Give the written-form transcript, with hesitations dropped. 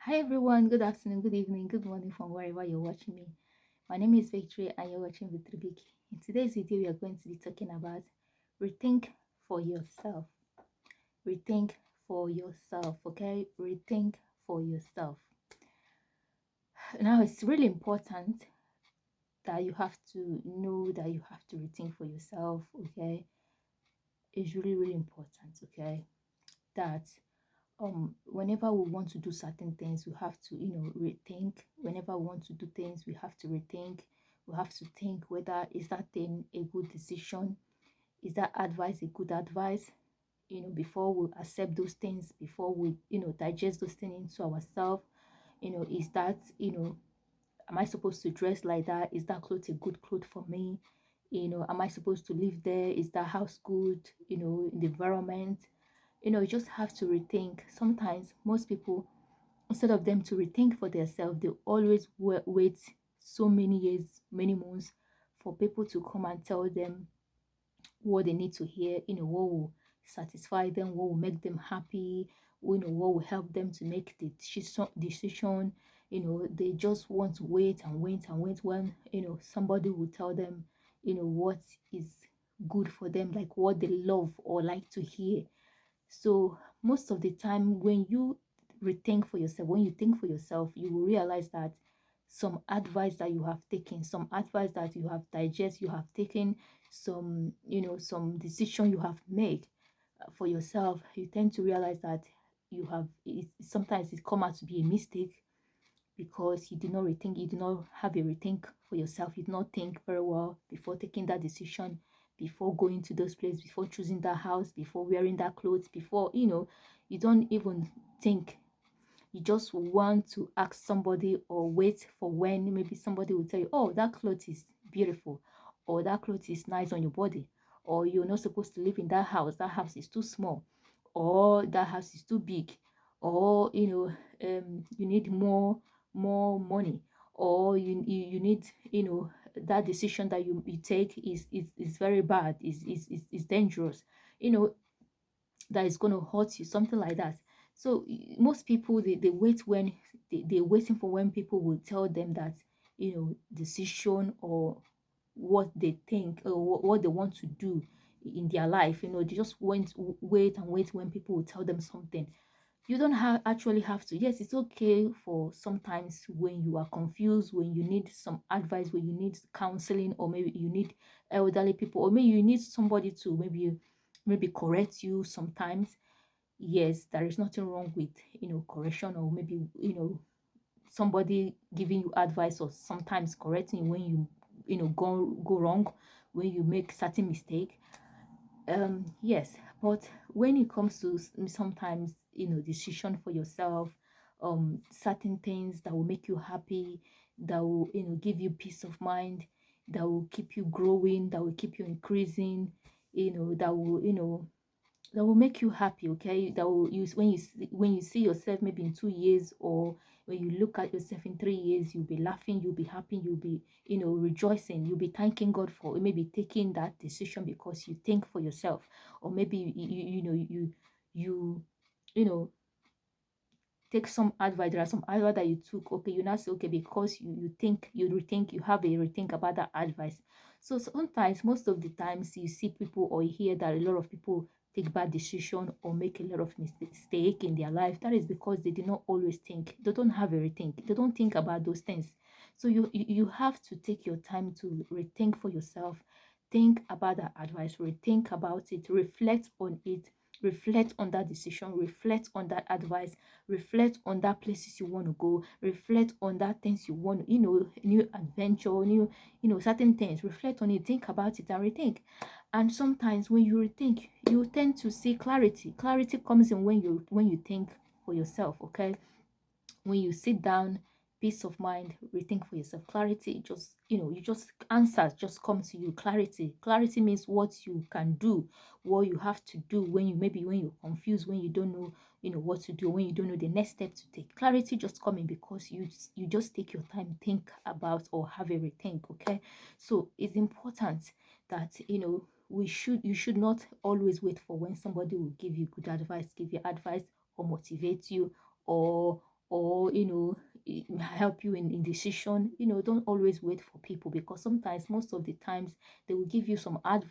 Hi everyone, good afternoon, good evening, good morning from wherever you're watching me. My name is Victory and you're watching with Rubik. In today's video, we are going to be talking about rethink for yourself. Rethink for yourself, okay? Rethink for yourself. Now, it's really important that you have to know that you have to rethink for yourself, okay? It's really, really important, okay? That whenever we want to do certain things, we have to rethink. Whenever we want to do things, we have to rethink. We have to think whether is that thing a good decision, is that advice a good advice, before we accept those things, before we digest those things into ourselves. Is that am I supposed to dress like that? Is that clothes a good cloth for me? Am I supposed to live there? Is that house good? In the environment, you just have to rethink. Sometimes most people, instead of them to rethink for themselves, they always wait so many years, many months for people to come and tell them what they need to hear, what will satisfy them, what will make them happy, what will help them to make the decision. They just want to wait and wait and wait when, somebody will tell them, what is good for them, like what they love or like to hear. So most of the time, when you rethink for yourself, when you think for yourself, you will realize that some advice that you have taken, some advice that you have digest, you have taken, some decision you have made for yourself, you tend to realize that sometimes it come out to be a mistake because you did not rethink, you did not have a rethink for yourself, you did not think very well before taking that decision, before going to those places, before choosing that house, before wearing that clothes, before you don't even think. You just want to ask somebody or wait for when maybe somebody will tell you, oh, that clothes is beautiful, or that clothes is nice on your body, or you're not supposed to live in that house is too small, or that house is too big, or you need more money, or you need that decision that you take is very bad, is dangerous, you know that is going to hurt you, something like that. So most people, they wait when they're waiting for when people will tell them that decision or what they think or what they want to do in their life. They just wait and wait when people will tell them something. You don't actually have to. Yes, it's okay for sometimes when you are confused, when you need some advice, when you need counseling, or maybe you need elderly people, or maybe you need somebody to maybe correct you sometimes. Yes, there is nothing wrong with correction, or maybe somebody giving you advice, or sometimes correcting you when you go wrong, when you make certain mistake. Yes, but when it comes to sometimes decision for yourself, certain things that will make you happy, that will give you peace of mind, that will keep you growing, that will keep you increasing, that will make you happy, okay? That will use when you see yourself maybe in 2 years, or when you look at yourself in 3 years, you'll be laughing, you'll be happy, you'll be rejoicing, you'll be thanking God for maybe taking that decision because you think for yourself. Or maybe you you know take some advice. There are some advice that you took, okay, you now say, okay, because you think, you rethink, you have a rethink about that advice. So sometimes, most of the times, you see people or you hear that a lot of people take bad decision or make a lot of mistake in their life. That is because they did not always think. They don't have a rethink, they don't think about those things. So you have to take your time to rethink for yourself. Think about that advice, rethink about it, reflect on it, reflect on that decision, reflect on that advice, reflect on that places you want to go, reflect on that things you want, new adventure, new, certain things. Reflect on it, think about it, and rethink. And sometimes when you rethink, you tend to see clarity. Clarity comes in when you think for yourself, okay? When you sit down, peace of mind, rethink for yourself. Clarity, just you just answers just come to you. Clarity means what you can do, what you have to do when you're confused, when you don't know what to do, when you don't know the next step to take. Clarity just coming because you just take your time, think about, or have a rethink, okay? So it's important that you should not always wait for when somebody will give you good advice, give you advice, or motivate you, or or help you in decision. Don't always wait for people, because sometimes, most of the times, they will give you some advice